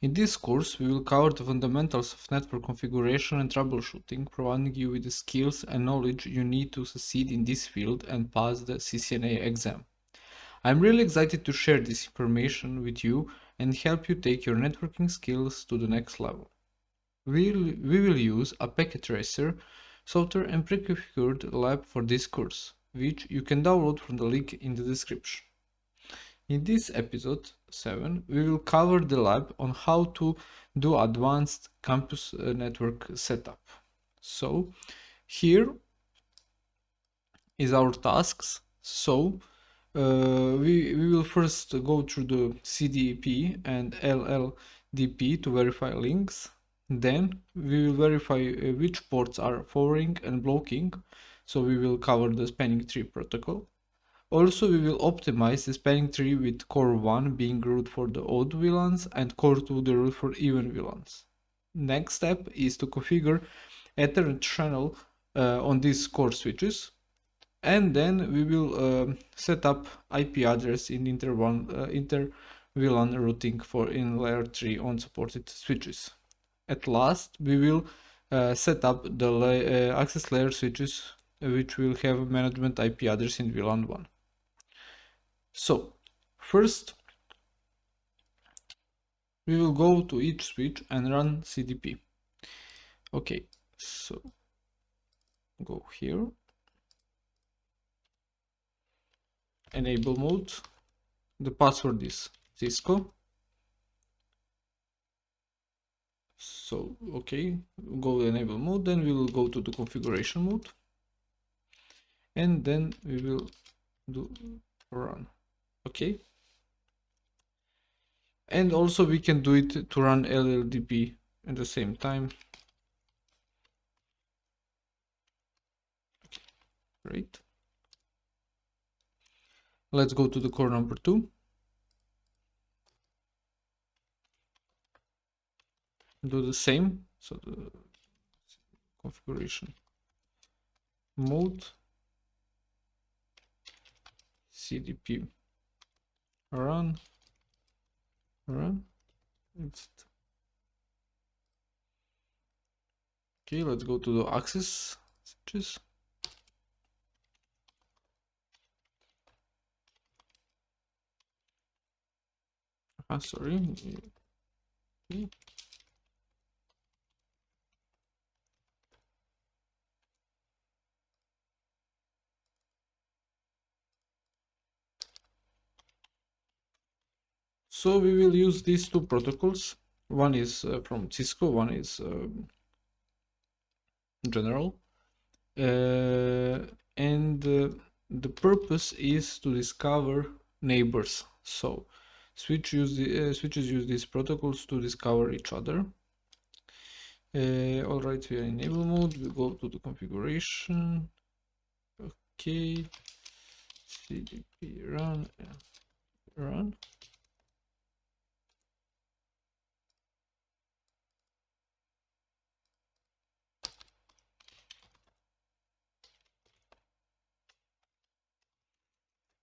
In this course, we will cover the fundamentals of network configuration and troubleshooting, providing you with the skills and knowledge you need to succeed in this field and pass the CCNA exam. I'm really excited to share this information with you and help you take your networking skills to the next level. We will use a packet tracer software and pre-configured lab for this course, which you can download from the link in the description. In this episode 7, we will cover the lab on how to do advanced campus network setup. So here is our tasks. So we will first go through the CDP and LLDP to verify links. Then we will verify which ports are forwarding and blocking. So we will cover the spanning tree protocol. Also, we will optimize the spanning tree with core 1 being root for the odd VLANs and core 2 the root for even VLANs. Next step is to configure Ethernet channel on these core switches, and then we will set up IP address in inter VLAN routing for in layer 3 on supported switches. At last, we will set up the access layer switches which will have management IP address in VLAN 1. So first we will go to each switch and run CDP. Okay, so go here, enable mode, the password is Cisco. So okay, go to enable mode, then we will go to the configuration mode, and then we will do run. Okay, and also we can do it to run LLDP at the same time. Okay, great. Let's go to the core number 2. Do the same. So the configuration mode, CDP run. Okay, let's go to the access switches. Sorry. Okay. So we will use these two protocols. One is from Cisco, one is general. And the purpose is to discover neighbors. So switches use these protocols to discover each other. All right, we are in enable mode. We go to the configuration. Okay, CDP run.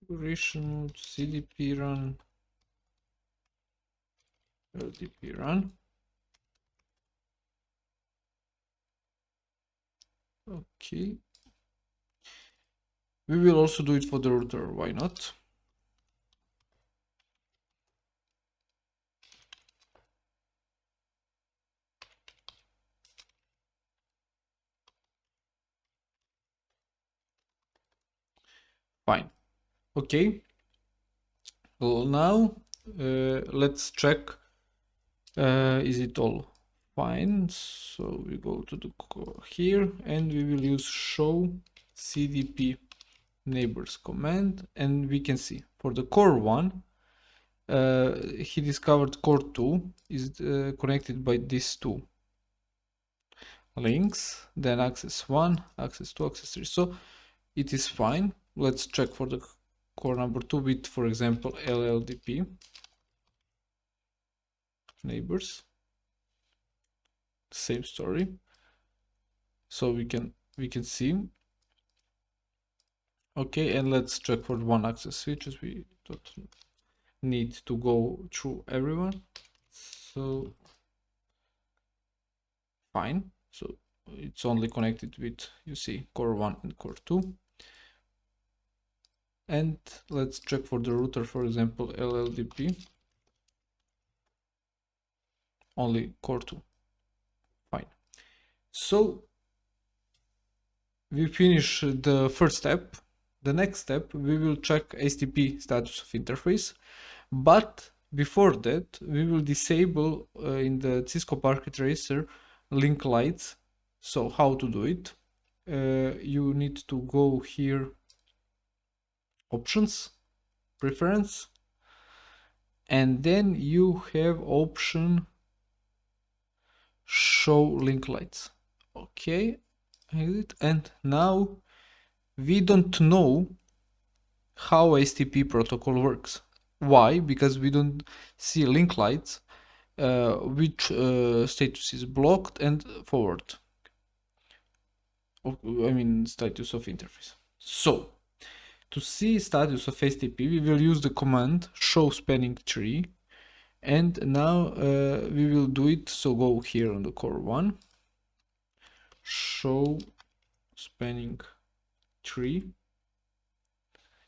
Configuration mode, CDP run, LDP run. Okay. We will also do it for the router, why not? Fine. Okay. Well, now let's check is it all fine. So we go to the here and we will use show CDP neighbors command, and we can see for the core 1 he discovered core 2 is connected by these two links, then access 1, access 2, access 3. So it is fine. Let's check for the core number 2 with, for example, LLDP neighbors. Same story. So we can see. Okay, and let's check for one access switches. We don't need to go through everyone. So fine. So it's only connected with, you see, core 1 and core 2. And let's check for the router, for example, LLDP, only core 2. Fine. So we finish the first step. The next step, we will check HTTP status of interface. But before that, we will disable in the Cisco Packet Tracer link lights. So how to do it? You need to go here, options, preference, and then you have option show link lights. Okay, exit. And now we don't know how HTTP protocol works. Why? Because we don't see link lights, which status is blocked and forward. I mean status of interface. So to see status of HTTP, we will use the command show spanning tree, and now we will do it. So go here on the core 1, show spanning tree,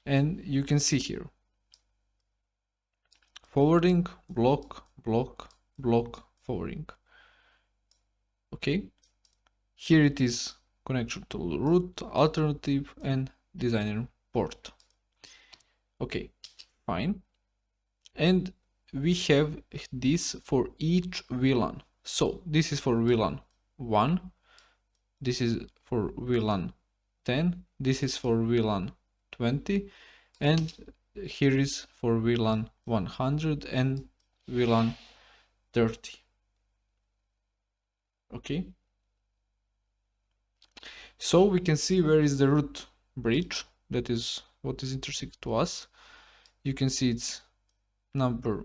and you can see here forwarding, block, block, block, forwarding. Okay, here it is connection to root, alternative, and designer port. Okay, fine. And we have this for each VLAN. So this is for VLAN 1, this is for VLAN 10, this is for VLAN 20, and here is for VLAN 100 and VLAN 30. Okay, so we can see where is the root bridge. That is what is interesting to us. You can see it's number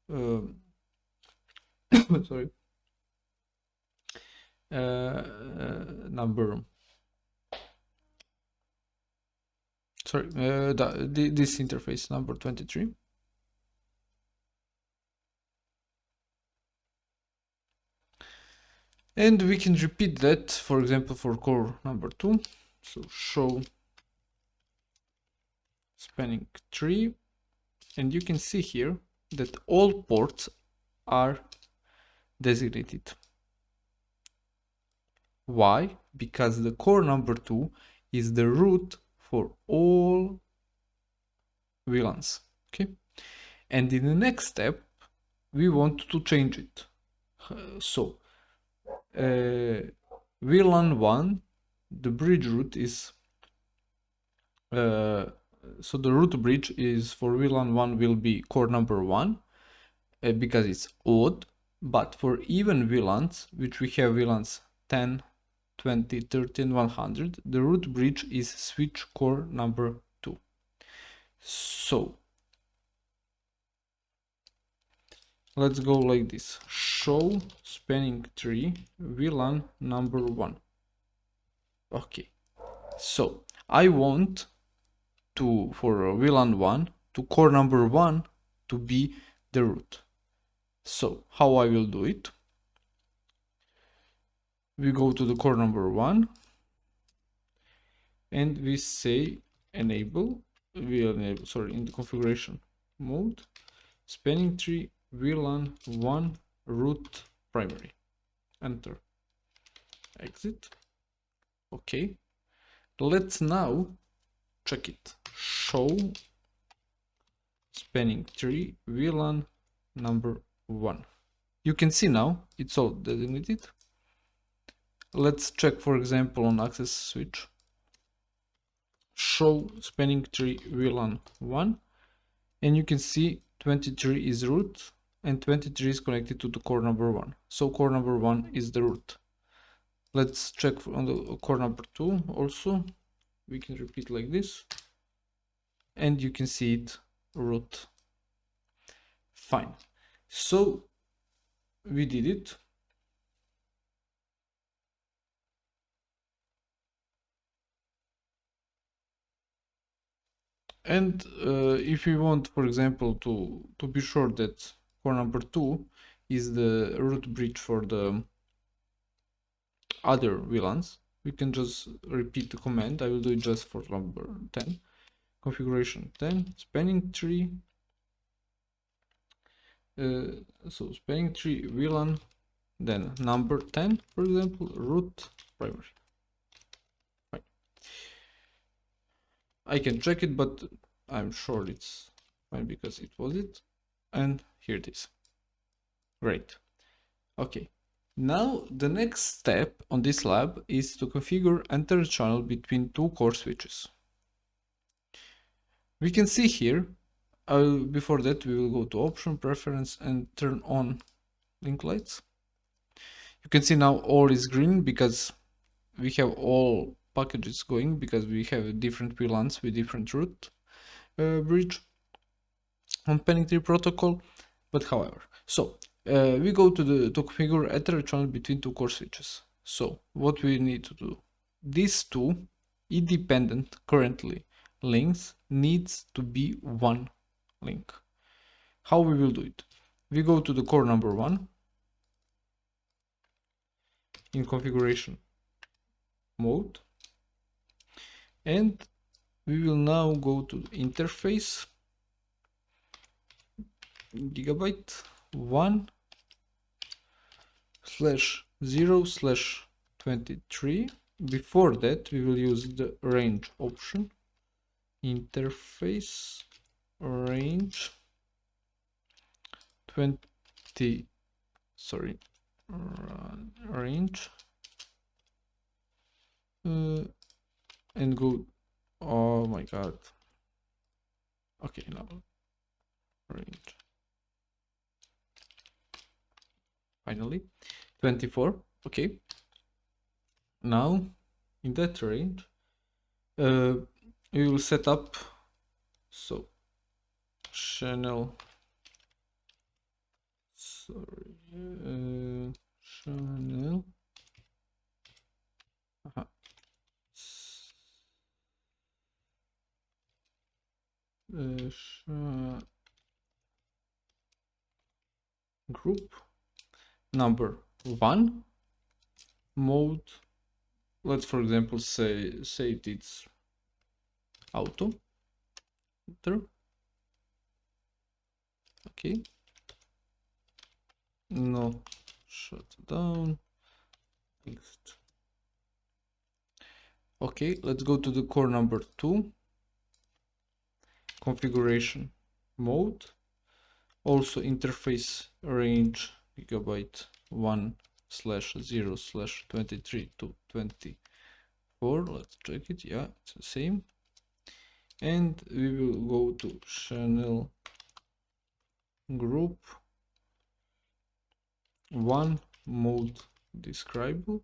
sorry, number, sorry, this interface number 23. And we can repeat that, for example, for core number 2. So show spanning tree, and you can see here that all ports are designated. Why? Because the core number 2 is the root for all VLANs. Okay, and in the next step we want to change it. So VLAN 1, the bridge root is so the root bridge is for VLAN 1 will be core number 1 because it's odd, but for even VLANs, which we have VLANs 10, 20, 30 and 100, the root bridge is switch core number 2. So let's go like this, show spanning tree VLAN number 1. Okay, so I want to, for VLAN 1, to core number 1 to be the root. So how I will do it? We go to the core number 1 and we say enable, sorry, in the configuration mode, spanning tree VLAN 1 root primary. Enter. Exit. Okay. Let's now check it. Show spanning tree VLAN number 1. You can see now it's all designated. Let's check, for example, on access switch. Show spanning tree VLAN 1, and you can see 23 is root and 23 is connected to the core number 1. So core number 1 is the root. Let's check on the core number 2 also. We can repeat like this, and you can see it root. Fine. So we did it. And if we want, for example, to be sure that core number 2 is the root bridge for the other VLANs, we can just repeat the command. I will do it just for number 10. Configuration 10, spanning tree. So spanning tree VLAN, then number 10, for example, root primary. Fine. I can check it, but I'm sure it's fine because it was it. And here it is. Great. Okay. Now the next step on this lab is to configure enter channel between two core switches. We can see here, before that we will go to option, preference, and turn on link lights. You can see now all is green because we have all packages going, because we have different VLANs with different root bridge on spanning tree protocol. But however, so we go to configure ether channel between two core switches. So what we need to do, these two independent currently links needs to be one link. How we will do it? We go to the core number 1 in configuration mode, and we will now go to interface gigabyte 1/0/23. Before that we will use the range option, interface range 20, sorry, range, and go, oh my god, okay, now range, finally 24. Okay, now in that range we will set up, so channel, sorry, channel, group number 1 mode, let's for example say it's auto. Okay, no, shut down, exit. Okay, let's go to the core number 2 configuration mode, also interface range gigabyte 1/0/23 to 24. Let's check it. Yeah, it's the same. And we will go to channel group 1 mode describable,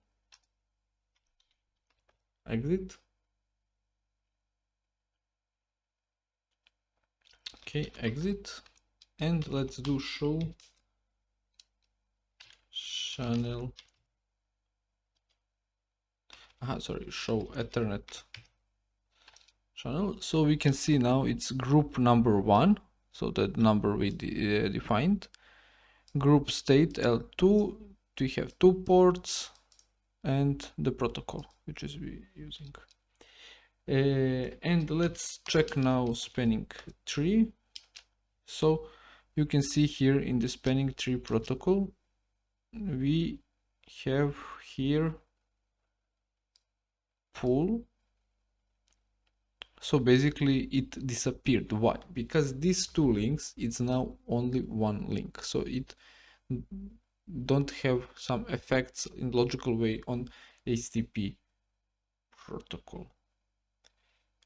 exit. Okay, exit, and let's do show channel, show Ethernet channel. So we can see now it's group number 1, so that number we defined. Group state L2, we have 2 ports and the protocol which is we using. And let's check now spanning tree. So you can see here in the spanning tree protocol we have here pool. So basically it disappeared. Why? Because these two links, it's now only one link, so it don't have some effects in logical way on HTTP protocol.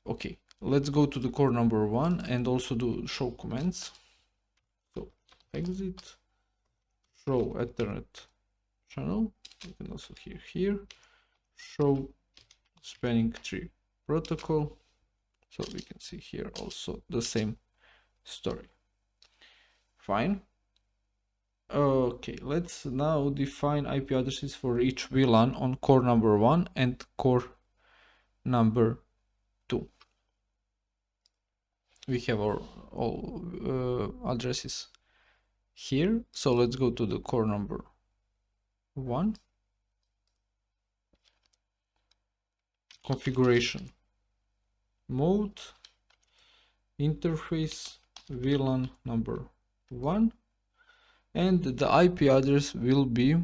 Okay, let's go to the core number 1 and also do show commands. So exit, show Ethernet channel, you can also hear here, show spanning tree protocol. So we can see here also the same story. Fine. Okay, let's now define IP addresses for each VLAN on core number 1 and core number 2. We have our all addresses here. So let's go to the core number 1. Configuration mode, interface VLAN number 1, and the IP address will be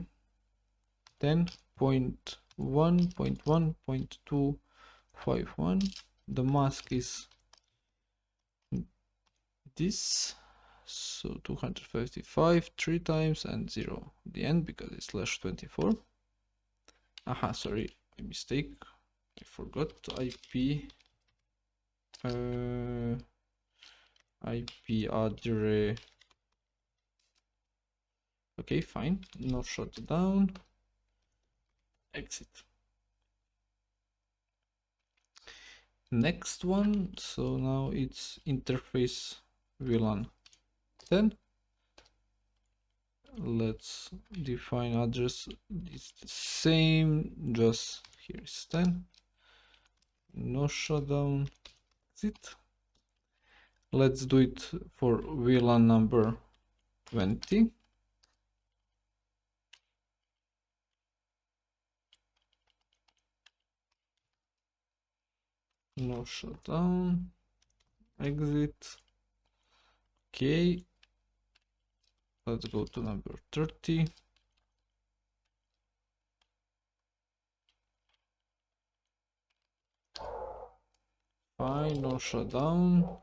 10.1.1.251. The mask is this, so 255 3 times and 0 at the end because it's /24. Aha, sorry, a mistake, I forgot IP address. Okay, fine, no shutdown, exit. Next one, so now it's interface VLAN 10. Let's define address, it's the same, just here is 10, no shutdown, exit. Let's do it for VLAN number 20. No shutdown, exit. Okay, let's go to number 30. Fine, no shutdown,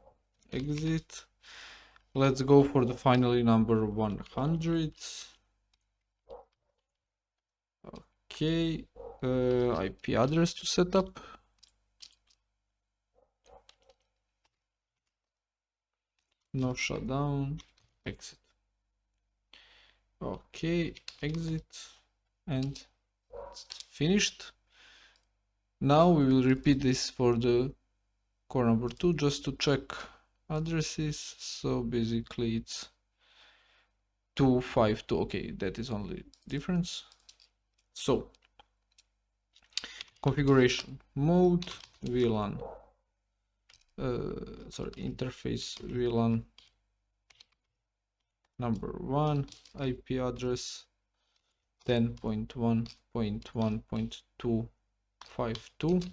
exit. Let's go for the finally number 100. Okay, IP address to set up. No shutdown, exit. Okay, exit, and it's finished. Now we will repeat this for the core number 2 just to check addresses. So basically it's 252. Okay, that is only difference. So configuration mode VLAN, interface VLAN number 1, IP address 10.1.1.252.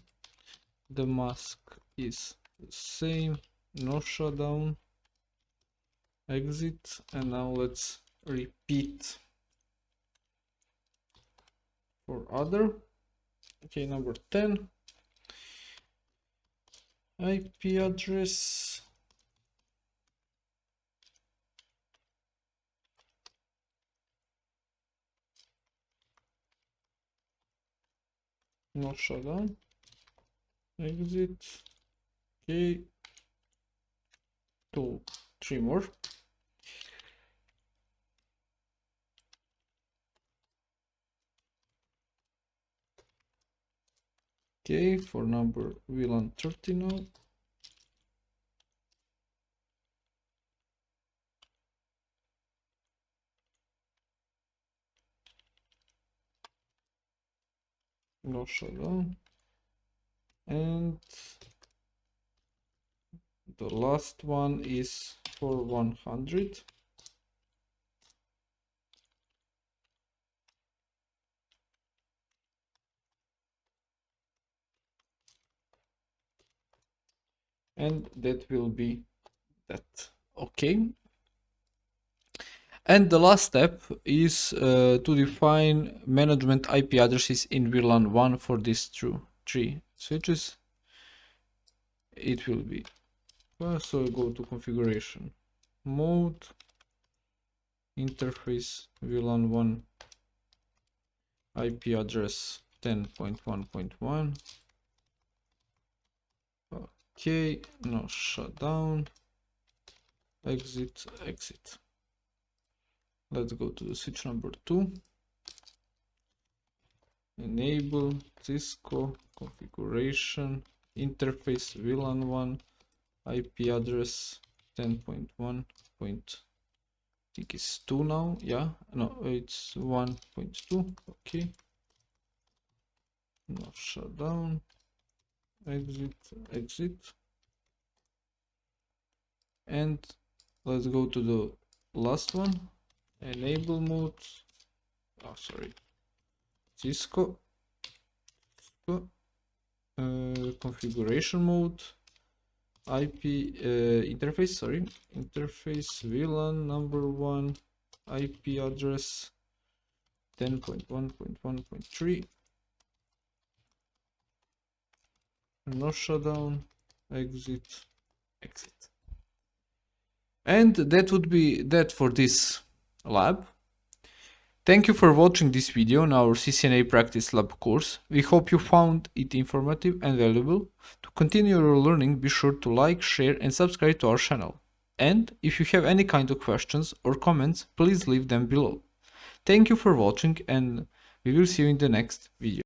the mask is the same, no shutdown, exit. And now let's repeat for other. Okay, number 10, IP address no shutdown, exit. Okay, 2, 3 more. Okay, for number VLAN 30 now. No shutdown. And the last one is for 100. And that will be that. Okay. And the last step is to define management IP addresses in VLAN 1 for these 3 switches. It will be, so go to configuration mode, interface VLAN 1, IP address 10.1.1. Okay, no shutdown, exit, exit. Let's go to the switch number 2. Enable Cisco configuration interface VLAN 1, IP address 10.1. I think it's 2 now. Yeah, no, it's 1.2. Okay. No shutdown. Exit, exit. And let's go to the last one. enable mode, oh sorry, Cisco, configuration mode, IP interface, sorry, interface VLAN number 1, IP address 10.1.1.3, no shutdown, exit. And that would be that for this lab. Thank you for watching this video on our CCNA Practice Lab course. We hope you found it informative and valuable. To continue your learning, be sure to like, share and subscribe to our channel. And if you have any kind of questions or comments, please leave them below. Thank you for watching and we will see you in the next video.